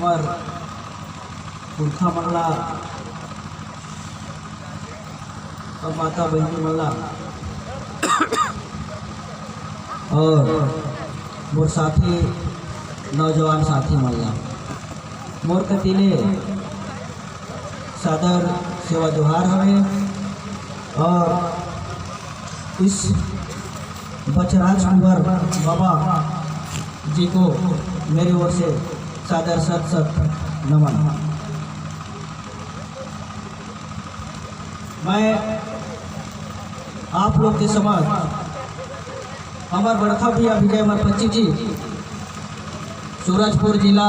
हमार पुरखा मल्ला और माता बहनी मल्ला और मोर साथी नौजवान साथी मल्ला मोर कतीले सादर सेवा जोहार हमें और इस बचराज कुंवर बाबा जी को मेरी ओर से सादर सत नमन। मैं आप लोग के समक्ष हमार बड़खा भैया विजय मरपच्ची जी सूरजपुर जिला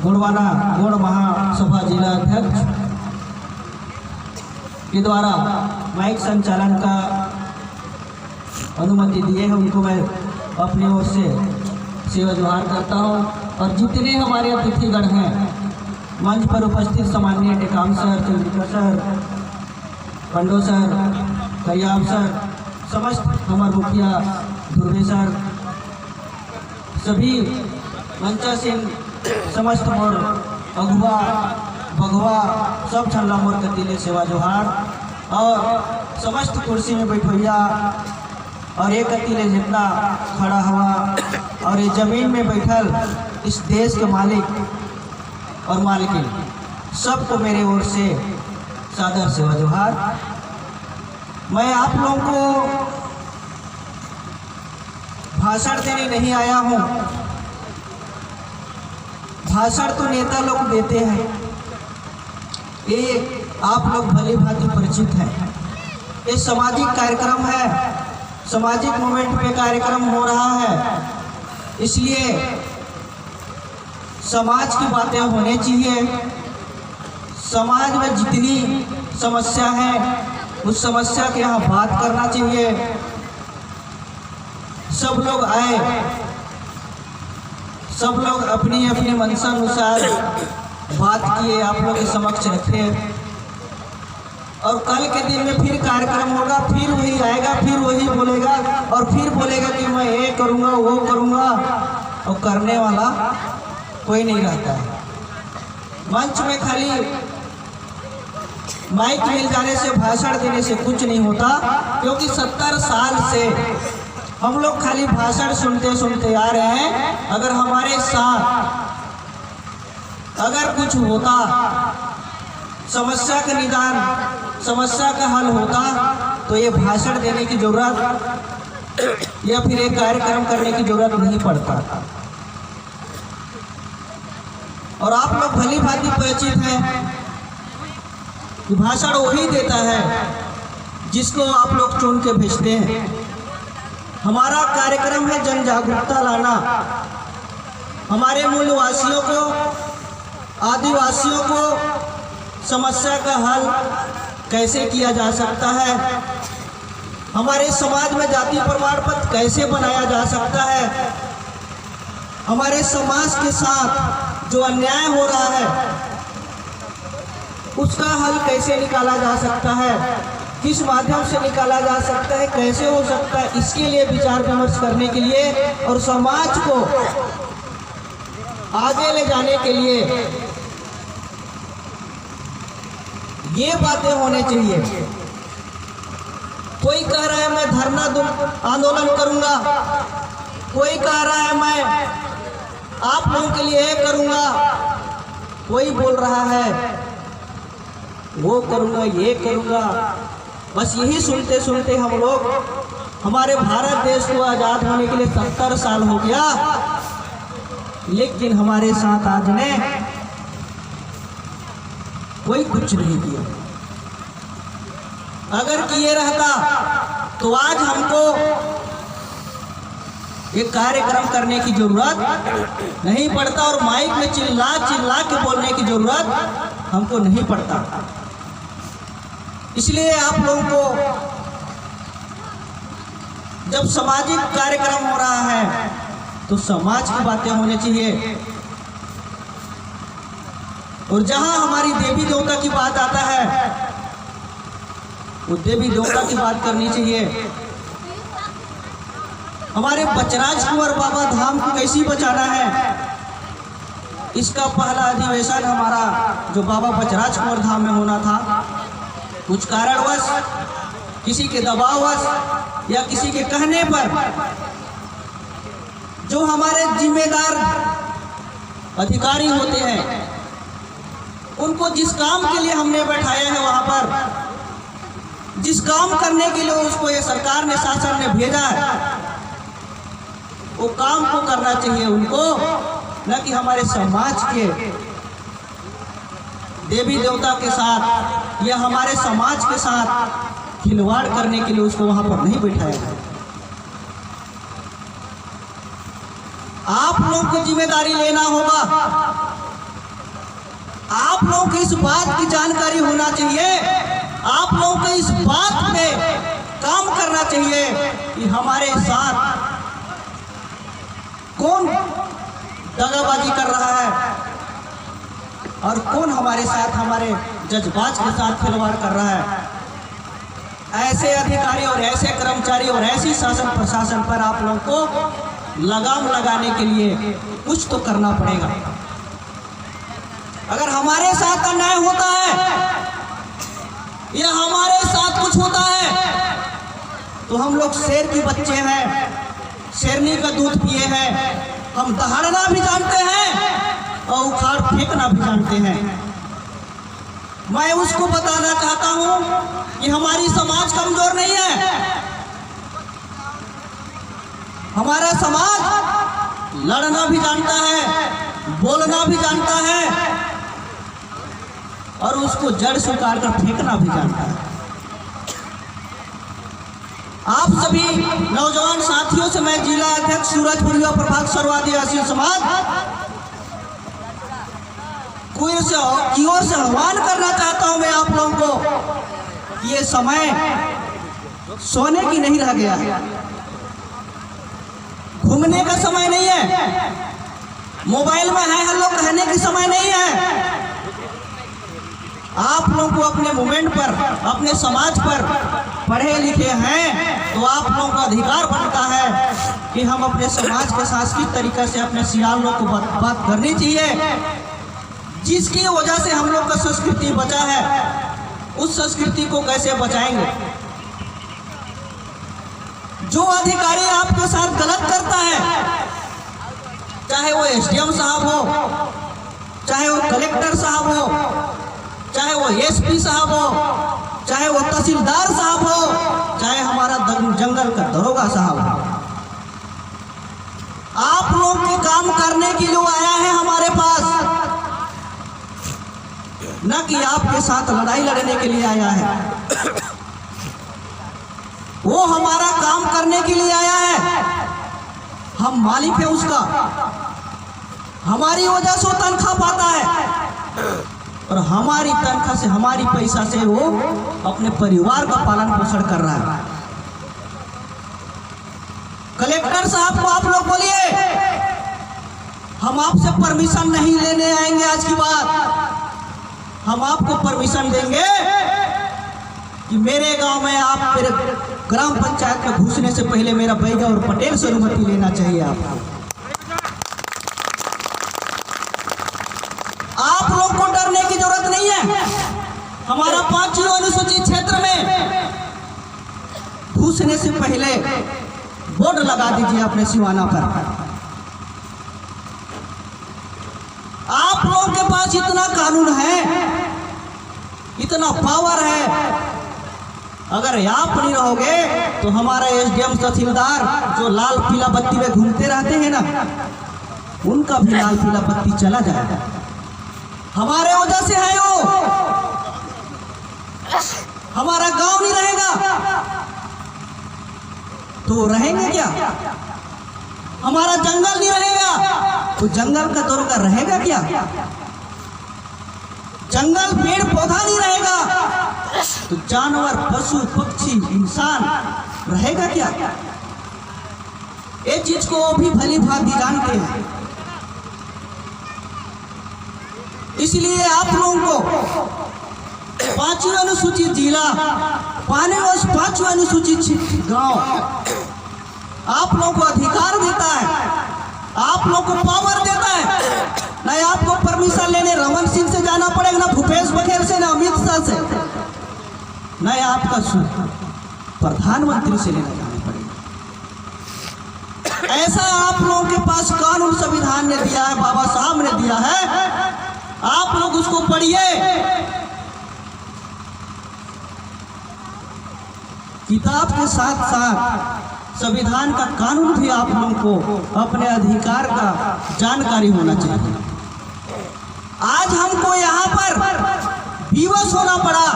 गुणवाना गुण महासभा जिला अध्यक्ष के द्वारा माइक संचालन का अनुमति दिए हैं, उनको मैं अपनी ओर से सेवा जोहार करता हूं। और जितने हमारे अतिथिगण हैं मंच पर उपस्थित सम्माननीय टेकाम सर, चंद्रिका सर, पंडो सर, करियाम सर, समस्त हमारे मुखिया ध्रुवे सर, सभी मंचा सिंह, समस्त मोर अगुआ भगवा सब छल्ला मोर कतीले सेवा जोहार और समस्त कुर्सी में बैठैया और एक कतीले जितना खड़ा हुआ और ये जमीन में बैठल इस देश के मालिक और मालिकिन सबको मेरे ओर से सादर सेवा जोहार। मैं आप लोगों को भाषण देने नहीं आया हूँ, भाषण तो नेता लोग देते हैं, ये आप लोग भली भांति परिचित हैं। ये सामाजिक कार्यक्रम है, सामाजिक मूवमेंट पे कार्यक्रम हो रहा है, इसलिए समाज की बातें होनी चाहिए। समाज में जितनी समस्या है उस समस्या के यहाँ बात करना चाहिए। सब लोग आए, सब लोग अपनी अपनी मनसा अनुसार बात किए, आप लोग के समक्ष रखे और कल के दिन में फिर कार्यक्रम होगा, फिर वही आएगा, फिर वही बोलेगा और फिर बोलेगा कि मैं ये करूँगा वो करूँगा, और करने वाला कोई नहीं रहता है। मंच में खाली माइक मिल जाने से, भाषण देने से कुछ नहीं होता, क्योंकि 70 साल से हम लोग खाली भाषण सुनते सुनते आ रहे हैं। अगर हमारे साथ अगर कुछ होता, समस्या का निदान, समस्या का हल होता, तो ये भाषण देने की जरूरत या फिर एक कार्यक्रम करने की जरूरत नहीं पड़ता। और आप लोग भली भांति परिचित हैं कि भाषण वही देता है जिसको आप लोग चुन के भेजते हैं। हमारा कार्यक्रम है जन जागरूकता लाना, हमारे मूलवासियों को, आदिवासियों को समस्या का हल कैसे किया जा सकता है, हमारे समाज में जाति प्रमाण पत्र कैसे बनाया जा सकता है, हमारे समाज के साथ जो अन्याय हो रहा है उसका हल कैसे निकाला जा सकता है, किस माध्यम से निकाला जा सकता है, कैसे हो सकता है, इसके लिए विचार विमर्श करने के लिए और समाज को आगे ले जाने के लिए ये बातें होने चाहिए। कोई कह रहा है मैं धरना आंदोलन करूंगा, कोई कह रहा है मैं आप लोगों के लिए ये करूंगा, कोई बोल रहा है वो करूंगा ये करूंगा। बस यही सुनते सुनते हम लोग, हमारे भारत देश को आज़ाद होने के लिए 70 साल हो गया, लेकिन हमारे साथ आज ने कोई कुछ नहीं किया। अगर किए रहता तो आज हमको ये कार्यक्रम करने की जरूरत नहीं पड़ता और माइक में चिल्ला चिल्ला के बोलने की जरूरत हमको नहीं पड़ता। इसलिए आप लोगों को जब सामाजिक कार्यक्रम हो रहा है तो समाज की बातें होनी चाहिए, और जहां हमारी देवी देवता की बात आता है वो देवी देवता की बात करनी चाहिए। हमारे बचराज कुंवर बाबा धाम को कैसे बचाना है, इसका पहला अधिवेशन हमारा जो बाबा बचराज कुंवर धाम में होना था, कुछ कारणवश, किसी के दबाववश या किसी के कहने पर जो हमारे जिम्मेदार अधिकारी होते हैं उनको जिस काम के लिए हमने बैठाया है, वहां पर जिस काम करने के लिए उसको ये सरकार ने, शासन ने भेजा है, वो काम को करना चाहिए उनको, न कि हमारे समाज के देवी देवता के साथ या हमारे समाज के साथ खिलवाड़ करने के लिए उसको वहां पर नहीं बैठाया गया। आप लोगों को जिम्मेदारी लेना होगा, आप लोगों को इस बात की जानकारी होना चाहिए, आप लोगों को इस बात पे काम करना चाहिए कि हमारे साथ कौन दगाबाजी कर रहा है और कौन हमारे साथ, हमारे जज्बात के साथ खिलवाड़ कर रहा है। ऐसे अधिकारी और ऐसे कर्मचारी और ऐसी शासन प्रशासन पर आप लोगों को लगाम लगाने के लिए कुछ तो करना पड़ेगा। अगर हमारे साथ अन्याय होता है या हमारे साथ कुछ होता है तो हम लोग शेर के बच्चे हैं, शेरनी का दूध पिए हैं, हम दहाड़ना भी जानते हैं और उखाड़ फेंकना भी जानते हैं। मैं उसको बताना चाहता हूं कि हमारी समाज कमजोर नहीं है, हमारा समाज लड़ना भी जानता है, बोलना भी जानता है और उसको जड़ से उतार कर फेंकना भी जानता है। आप सभी नौजवान साथियों से मैं जिला अध्यक्ष सूरजपुर प्रभाग सर्वाधिक आदिवासी समाज की ओर से आह्वान करना चाहता हूं मैं आप लोगों को, ये समय सोने की नहीं रह गया है, घूमने का समय नहीं है, मोबाइल में है हेलो कहने की समय नहीं है। आप लोगों को अपने मूवमेंट पर, अपने समाज पर पढ़े लिखे हैं तो आप लोगों का अधिकार बनता है कि हम अपने समाज के साथ किस तरीके से अपने सियालों को बात करनी चाहिए, जिसकी वजह से हम लोग का संस्कृति बचा है, उस संस्कृति को कैसे बचाएंगे। जो अधिकारी आपके साथ गलत करता है, चाहे वो एसडीएम साहब हो, चाहे वो कलेक्टर साहब हो, चाहे वो एसपी साहब हो, चाहे वो तहसीलदार साहब हो, चाहे हमारा जंगल का दरोगा साहब हो, आप लोग के काम करने के लिए आया है हमारे पास, न कि आपके साथ लड़ाई लड़ने के लिए आया है। वो हमारा काम करने के लिए आया है, हम मालिक है उसका, हमारी वजह से वो तनख्वाह पाता है और हमारी तनख्वाह से, हमारी पैसा से वो अपने परिवार का पालन पोषण कर रहा है। कलेक्टर साहब को आप लोग बोलिए, हम आपसे परमिशन नहीं लेने आएंगे, आज की बात हम आपको परमिशन देंगे कि मेरे गांव में आप, मेरे ग्राम पंचायत में घुसने से पहले मेरा बैगा और पटेल से अनुमति लेना चाहिए आपको। आप लोग को डरने की जरूरत नहीं है। हमारा 5वीं अनुसूचित क्षेत्र में घुसने से पहले बोर्ड लगा दीजिए अपने सिवाना पर। आप लोगों के पास इतना कानून है, इतना पावर है, अगर आप नहीं रहोगे तो हमारा एसडीएम तहसीलदार जो लाल पीला बत्ती में घूमते रहते हैं ना, उनका भी लाल पीला बत्ती चला जाएगा। हमारे वजह से है वो, हमारा गांव नहीं रहेगा तो रहेंगे क्या? हमारा जंगल नहीं रहेगा तो जंगल का दरोगा रहेगा क्या? जंगल पेड़ पौधा नहीं रहेगा तो जानवर, पशु, पक्षी, इंसान रहेगा क्या? ये चीज को वो भी भली भांति जानते हैं। इसलिए आप लोगों को 5वीं अनुसूचित जिला, 5वीं अनुसूचित गांव आप लोगों को अधिकार देता है, आप लोगों को पावर देता है, नहीं आपको परमिशन लेने रमन सिंह से जाना पड़ेगा, ना भूपेश बघेल से, ना अमित शाह से, न आपका प्रधानमंत्री से लेना जाना पड़ेगा। ऐसा आप लोगों के पास कानून संविधान ने दिया है, बाबा साहब ने दिया है, आप लोग उसको पढ़िए। किताब के साथ साथ संविधान का कानून भी आप लोगों को अपने अधिकार का जानकारी होना चाहिए। आज हमको यहाँ पर विवश होना पड़ा।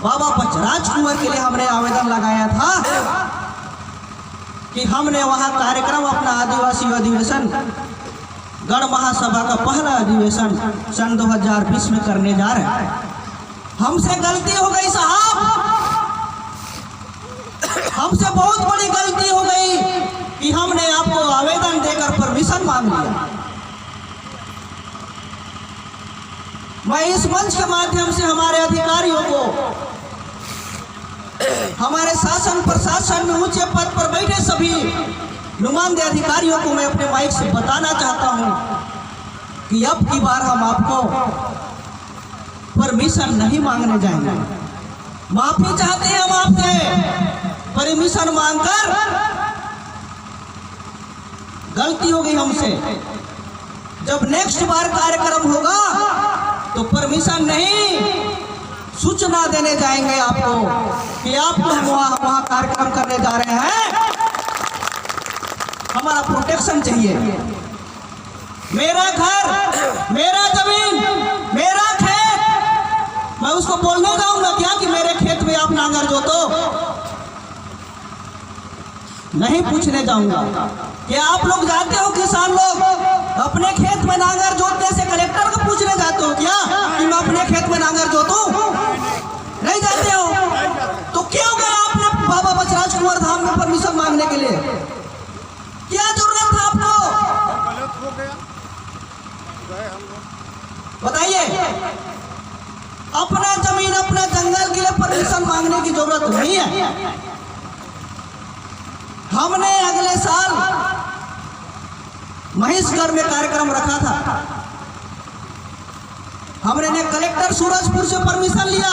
बाबा बचराज कुंवर के लिए हमने आवेदन लगाया था कि हमने वहाँ कार्यक्रम अपना आदिवासी अधिवेशन गण महासभा का पहला अधिवेशन सन 2020 में करने जा रहे हैं। हमसे गलती हो गई साहब, हमसे बहुत बड़ी गलती हो गई कि हमने आपको आवेदन देकर परमिशन मांग लिया। मैं इस मंच के माध्यम से हमारे अधिकारियों को, हमारे शासन प्रशासन में ऊंचे पद पर बैठे सभी नुमाइंदे अधिकारियों को मैं अपने माइक से बताना चाहता हूं कि अब की बार हम आपको परमिशन नहीं मांगने जाएंगे। माफी चाहते हैं हम आपसे, परमिशन मांगकर गलती हो गई हमसे। जब नेक्स्ट बार कार्यक्रम होगा तो परमिशन नहीं, सूचना देने जाएंगे आपको कि आपको हम वहाँ कार्यक्रम करने जा रहे हैं, हमारा प्रोटेक्शन चाहिए। मेरा घर, मेरा जमीन, मेरा खेत, मैं उसको बोलने जाऊंगा क्या कि मेरे खेत में आप नांगर जोतो? नहीं पूछने जाऊंगा। क्या आप लोग जाते हो, किसान लोग अपने खेत में नांगर जोतने से कलेक्टर को पूछने जाते हो क्या कि मैं अपने खेत में नांगर जोतूं? नहीं जाते हो तो क्यों गए आपने बाबा बचराज कुंवर धाम में परमिशन मांगने के लिए? क्या जरूरत था आपको? बताइए। अपना जमीन, अपना जंगल के लिए परमिशन मांगने की जरूरत नहीं है। हमने अगले साल महेशगढ़ में कार्यक्रम रखा था। हमने ने कलेक्टर सूरजपुर से परमिशन लिया,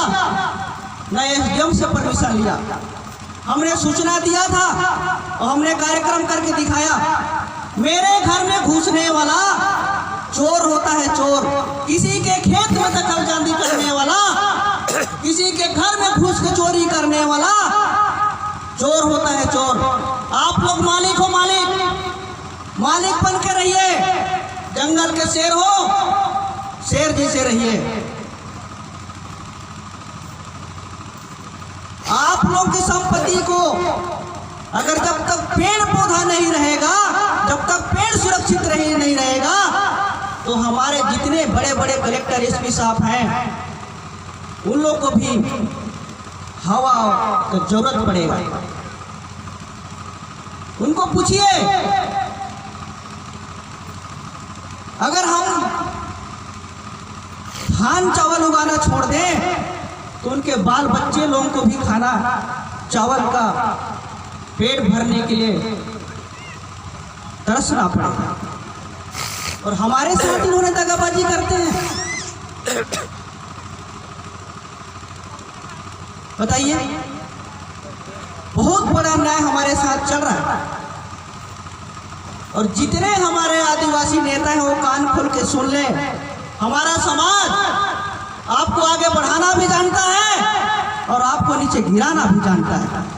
न एसडीएम से परमिशन लिया। हमने सूचना दिया था और हमने कार्यक्रम करके दिखाया। मेरे घर में घुसने वाला चोर होता है, चोर। किसी के खेत में दखलंदाजी करने वाला, किसी के घर में घुस के चोरी करने वाला चोर होता है, चोर। आप लोग मालिक हो, मालिक बन के रहिए। जंगल के शेर हो, शेर जैसे रहिए। आप लोग की संपत्ति को अगर जब तक पेड़ पौधा नहीं रहेगा, जब तक पेड़ सुरक्षित नहीं रहेगा, तो हमारे जितने बड़े बड़े कलेक्टर एसपी साहब हैं उन लोग को भी हवा की जरूरत पड़ेगा। उनको पूछिए, अगर हम धान चावल उगाना छोड़ दें तो उनके बाल बच्चे लोगों को भी खाना चावल का पेट भरने के लिए तरसना पड़ेगा। और हमारे साथ इन्होंने दगाबाजी करते हैं। बताइए, बहुत बड़ा अन्याय हमारे साथ चल रहा है। और जितने हमारे आदिवासी नेता हैं वो कान खोल के सुन ले। हमारा समाज आपको आगे बढ़ाना भी जानता है और आपको नीचे गिराना भी जानता है।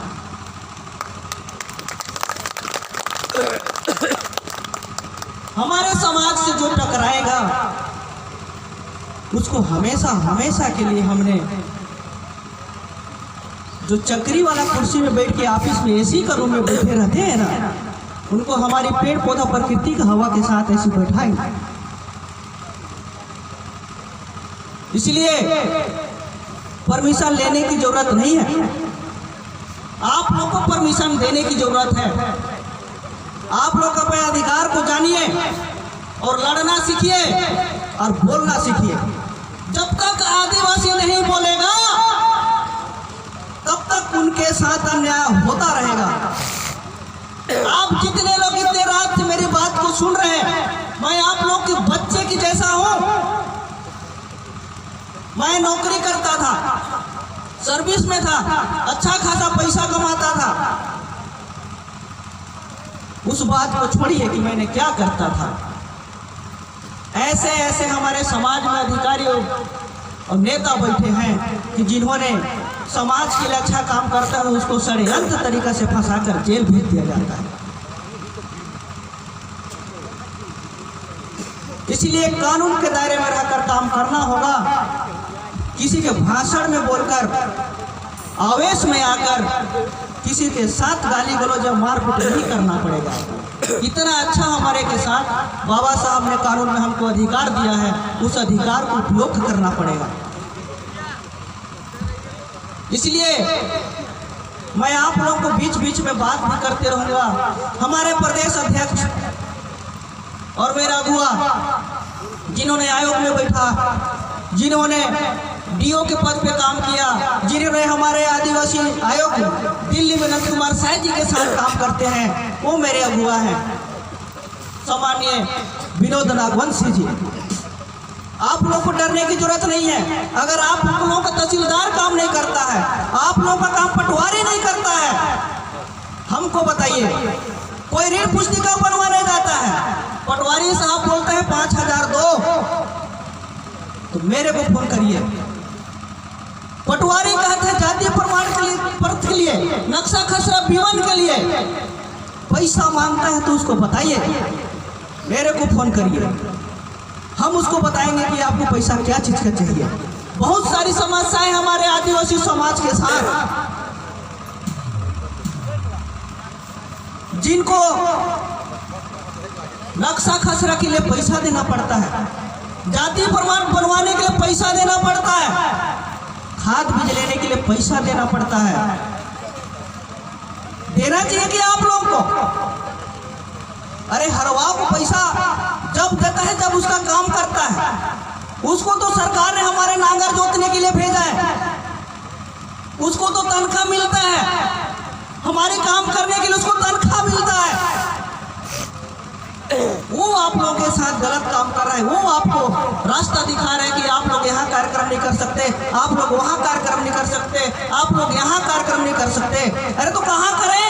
हमारे समाज से जो टकराएगा उसको हमेशा हमेशा के लिए हमने जो चक्री वाला कुर्सी में बैठ के ऑफिस में एसी का रूम में बैठे रहते हैं ना, उनको हमारी पेड़ पौधा प्रकृति का हवा के साथ ऐसे बैठाएंगे। इसलिए परमिशन लेने की जरूरत नहीं है, आप लोग को परमिशन देने की जरूरत है। आप लोग अपने अधिकार को जानिए और लड़ना सीखिए और बोलना सीखिए। जब तक आदिवासी नहीं बोलेगा तब तक उनके साथ अन्याय होता रहेगा। आप जितने लोग इतने रात से मेरी बात को सुन रहे हैं, मैं आप लोग लोग के बच्चे की जैसा हूं। मैं नौकरी करता था, सर्विस में था, अच्छा खासा पैसा कमाता था। उस बात को छोड़िए कि मैंने क्या करता था। ऐसे ऐसे हमारे समाज में अधिकारी और नेता बैठे हैं कि जिन्होंने समाज के लिए अच्छा काम करता है उसको षड्यंत्र तरीका से फंसाकर जेल भेज दिया जाता है। इसलिए कानून के दायरे में रहकर काम करना होगा। किसी के भाषण में बोलकर, आवेश में आकर किसी के साथ गाली गलौज या मारपीट नहीं करना पड़ेगा। इतना अच्छा हमारे के साथ बाबा साहब ने कानून में हमको अधिकार दिया है, उस अधिकार को उपयोग करना पड़ेगा। इसलिए मैं आप लोगों को बीच बीच में बात भी करते रहूंगा। हमारे प्रदेश अध्यक्ष और मेरा अगुआ जिन्होंने आयोग में बैठा, जिन्होंने डीओ के पद पे काम किया, जिन्होंने हमारे आदिवासी आयोग दिल्ली में नंद कुमार साय जी के साथ काम करते हैं, वो मेरे अगुआ हैं सम्माननीय विनोद नागवंशी जी। आप लोगों को डरने की जरूरत नहीं है। अगर आप लोगों का तहसीलदार काम नहीं करता है, आप लोगों का काम पटवारी नहीं करता है, हमको बताइए। कोई ऋण पुस्तिका बनवाने जाता है, पटवारी साहब बोलते हैं 5,000 दो, तो मेरे को फोन करिए। पटवारी कहते हैं जातीय प्रमाण पत्र के लिए, नक्शा खसरा बीवन के लिए पैसा मांगता है, तो उसको बताइए, मेरे को फोन करिए। हम उसको बताएंगे कि आपको पैसा क्या चीज का चाहिए। बहुत सारी समस्याएं हमारे आदिवासी समाज के साथ, जिनको नक्शा खसरा के लिए पैसा देना पड़ता है, जाति प्रमाण बनवाने के लिए पैसा देना पड़ता है, खाद बीज लेने के लिए पैसा देना पड़ता है। देना चाहिए कि आप लोगों को। अरे हरवा को पैसा जब देता है जब उसका काम करता है। उसको तो सरकार ने हमारे नांगर जोतने के लिए भेजा है, उसको तो तनख्वाह मिलता है, हमारे काम करने के लिए उसको तनख्वाह मिलता है। वो आप लोगों के साथ गलत काम कर रहा है, वो आपको रास्ता दिखा रहे हैं कि आप लोग यहाँ कार्यक्रम नहीं कर सकते, आप लोग वहाँ कार्यक्रम नहीं कर सकते, आप लोग यहाँ कार्यक्रम नहीं कर सकते। अरे तो कहाँ करें,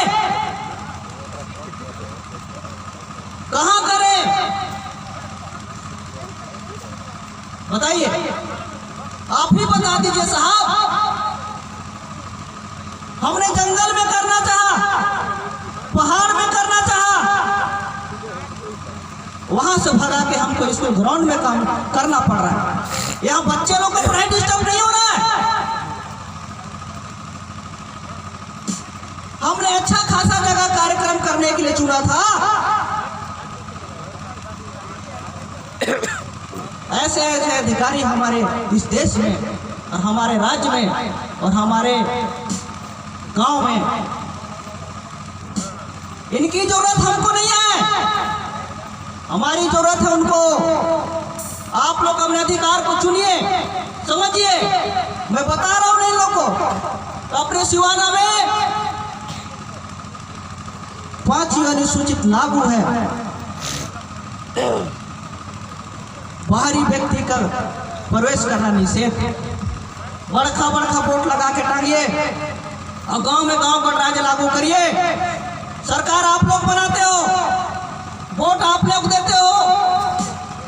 कहाँ करें बताइए, आप ही बता दीजिए साहब। हमने जंगल में करना चाहा, पहाड़ में करना चाहा, वहां से भगा के हमको स्कूल ग्राउंड में काम करना पड़ रहा है। यहाँ बच्चे लोग को पढ़ाई डिस्टर्ब नहीं हो रहा है। हमने अच्छा खासा जगह कार्यक्रम करने के लिए चुना था। ऐसे ऐसे अधिकारी हमारे इस देश में और हमारे राज्य में और हमारे गांव में, इनकी जरूरत हमको नहीं है, हमारी जरूरत है उनको। आप लोग अपने अधिकार को चुनिए, समझिए। मैं बता रहा हूं इन लोग को, तो अपने सिवाना में 5 अनुसूचित लागू है। बाहरी व्यक्ति का प्रवेश करना निषेध। बड़का बड़का बोर्ड लगा के टांगिए और गांव में गांव गणराज्य लागू करिए। सरकार आप लोग बनाते हो, वोट आप लोग देते हो,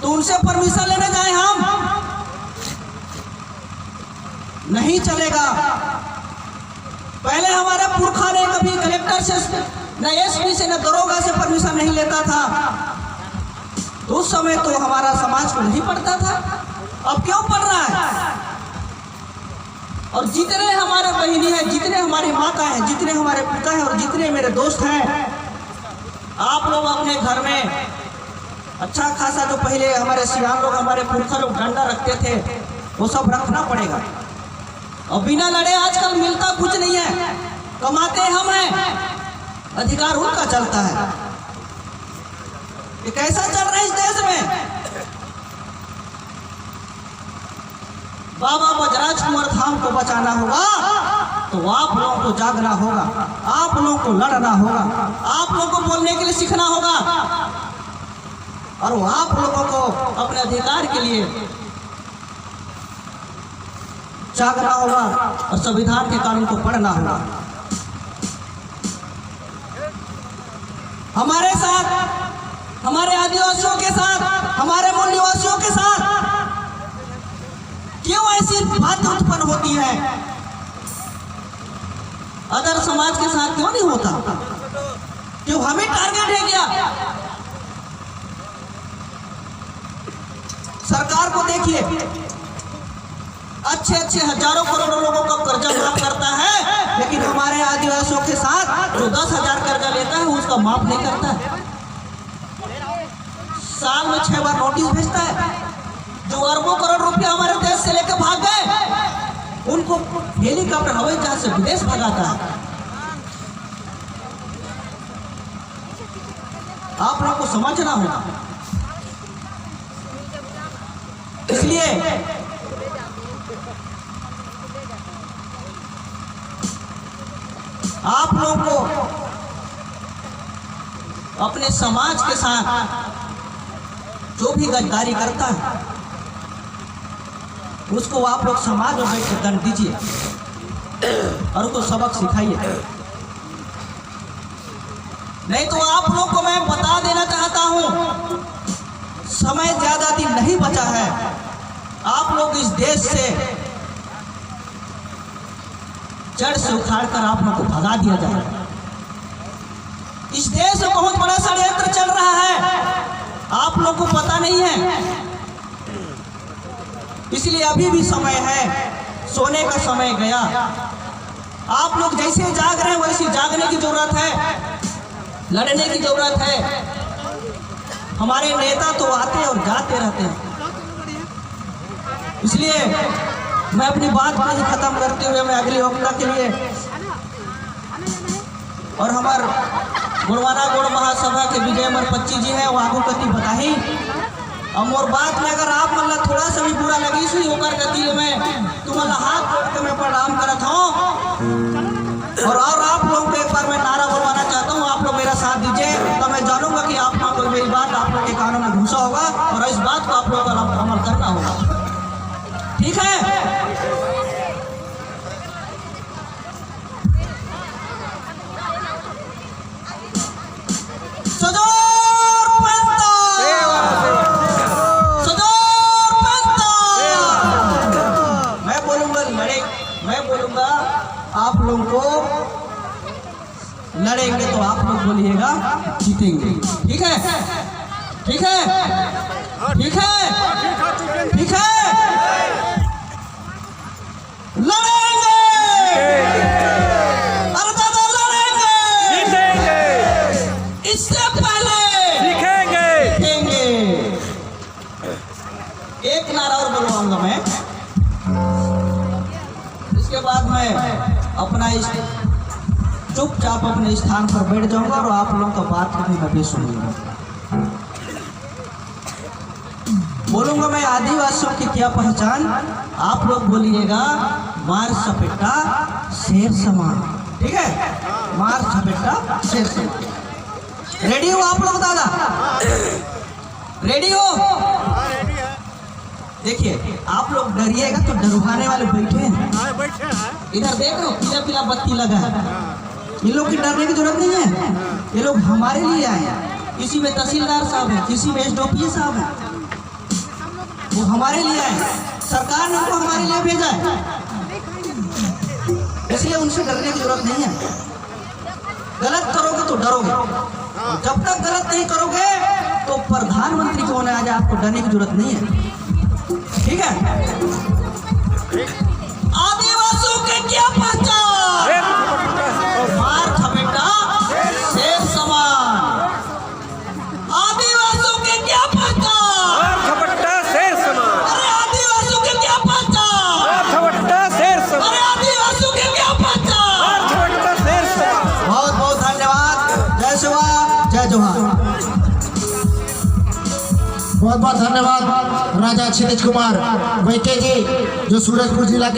तो उनसे परमिशन लेने जाए हम, नहीं चलेगा। पहले हमारे पुरखा ने कभी कलेक्टर से न एसपी से न दरोगा से परमिशन नहीं लेता था, तो उस समय तो हमारा समाज को नहीं पढ़ता था। अब क्यों पढ़ रहा है? और जितने हमारे बहनी हैं, जितने हमारी माता हैं, जितने हमारे पिता हैं और जितने मेरे दोस्त हैं, आप लोग अपने घर में अच्छा खासा, जो पहले हमारे सियान लोग, हमारे पुरखा लोग डंडा रखते थे, वो सब रखना पड़ेगा। और बिना लड़े आजकल मिलता कुछ नहीं है, कमाते हम हैं, अधिकार उनका चलता है। ये कैसा चल रहा है इस देश में? बाबा बजराज कुंवर धाम को बचाना होगा तो आप लोगों को जागना होगा, आप लोगों को लड़ना होगा, आप लोगों को बोलने के लिए सीखना होगा। और वो आप लोगों को अपने अधिकार के लिए जागना होगा और संविधान के कानून को पढ़ना होगा। हमारे साथ, हमारे आदिवासियों के साथ, हमारे मूल निवासियों के साथ क्यों ऐसी बात उत्पन्न होती है? अदर समाज के साथ क्यों नहीं होता? क्यों हमें टारगेट है क्या? सरकार को देखिए, अच्छे अच्छे हजारों करोड़ों लोगों का कर्जा माफ करता है, लेकिन हमारे आदिवासियों के साथ जो 10,000 कर्जा लेता है उसका माफ नहीं करता है। साल में 6 बार नोटिस भेजता है। जो अरबों करोड़ रुपया हमारे देश से लेकर भाग गए, उनको हेलीकॉप्टर हवाई जहाज से विदेश भगाता है। आप लोगों को समझना होगा। इसलिए आप लोगों को अपने समाज के साथ जो भी गद्दारी करता है उसको आप लोग समाज में बैठ कर दंड दीजिए और उसको सबक सिखाइए। नहीं तो आप लोग को मैं बता देना चाहता हूं, समय ज्यादा दिन नहीं बचा है। आप लोग इस देश से जड़ से उखाड़ कर आप लोग को भगा दिया जाएगा। इस देश में बहुत बड़ा षड्यंत्र चल रहा है, आप लोग को पता नहीं है। इसलिए अभी भी समय है, सोने का समय गया। आप लोग जैसे जाग रहे हैं वैसे जागने की जरूरत है, लड़ने की जरूरत है। हमारे नेता तो आते और जाते रहते हैं। इसलिए मैं अपनी बात को ही खत्म करते हुए मैं अगली वक्ता के लिए और हमार गुणवाना गुण महासभा के विजय मर 25 जी है वो आगू कति बताही। और मोर बात में अगर आप मतलब थोड़ा सा भी बुरा लगी सुई होकर गति में तुम हाथ जोड़ के मैं प्रणाम करत हूँ। और आप लोगों को एक बार मैं नारा बोलवाना चाहता हूँ, आप लोग मेरा साथ दीजिए तो मैं जानूंगा कि आप लोगों को मेरी बात आप लोग के कानों में घुसा होगा और इस बात को आप लोगों को अमल करना होगा। ठीक है? आप लोगों को लड़ेंगे तो आप लोग बोलिएगा जीतेंगे। ठीक है? ठीक है? ठीक है? ठीक है? लड़ेंगे, अरे दादा लड़ेंगे, जीतेंगे, इससे पहले सीखेंगे। एक नारा और बोलवाऊंगा मैं, इसके बाद मैं अपना चुपचाप अपने स्थान पर बैठ जाऊंगा और आप लोगों का बात कभी मैं भी सुनूंगा। बोलूंगा मैं आदिवासियों की क्या पहचान, आप लोग बोलिएगा मार सपेटा शेर समान। ठीक है? मार सपेटा शेर समान। रेडी हो आप लोग दादा? रेडी हो? देखिए आप लोग डरिएगा तो डरुहाने वाले बैठे हैं। इधर देखो पीला पीला बत्ती लगा है, ये लोग की डरने की जरूरत नहीं है। ये लोग हमारे लिए आए हैं। किसी में तहसीलदार साहब है, किसी में एसडीओ साहब है, वो हमारे लिए आए। सरकार ने उनको हमारे लिए भेजा है, इसलिए उनसे डरने की जरूरत नहीं है। गलत करोगे तो डरोगे, जब तक गलत नहीं करोगे तो प्रधानमंत्री कौन है आज आपको डरने की जरूरत नहीं है। ठीक है? आदिवासियों के क्या पहचान, मार थपेटा शेर समान। आदिवासियों के क्या पहचान, मार थपेटा शेर समान। अरे आदिवासियों के क्या पहचान, मार थपेटा शेर समान। अरे आदिवासियों के क्या पहचान, मार थपेटा शेर समान। बहुत बहुत धन्यवाद। जय शिवा, जय जोहार। बहुत बहुत धन्यवाद राजा क्षितिज कुमार वैके जी जो सूरजपुर जिला के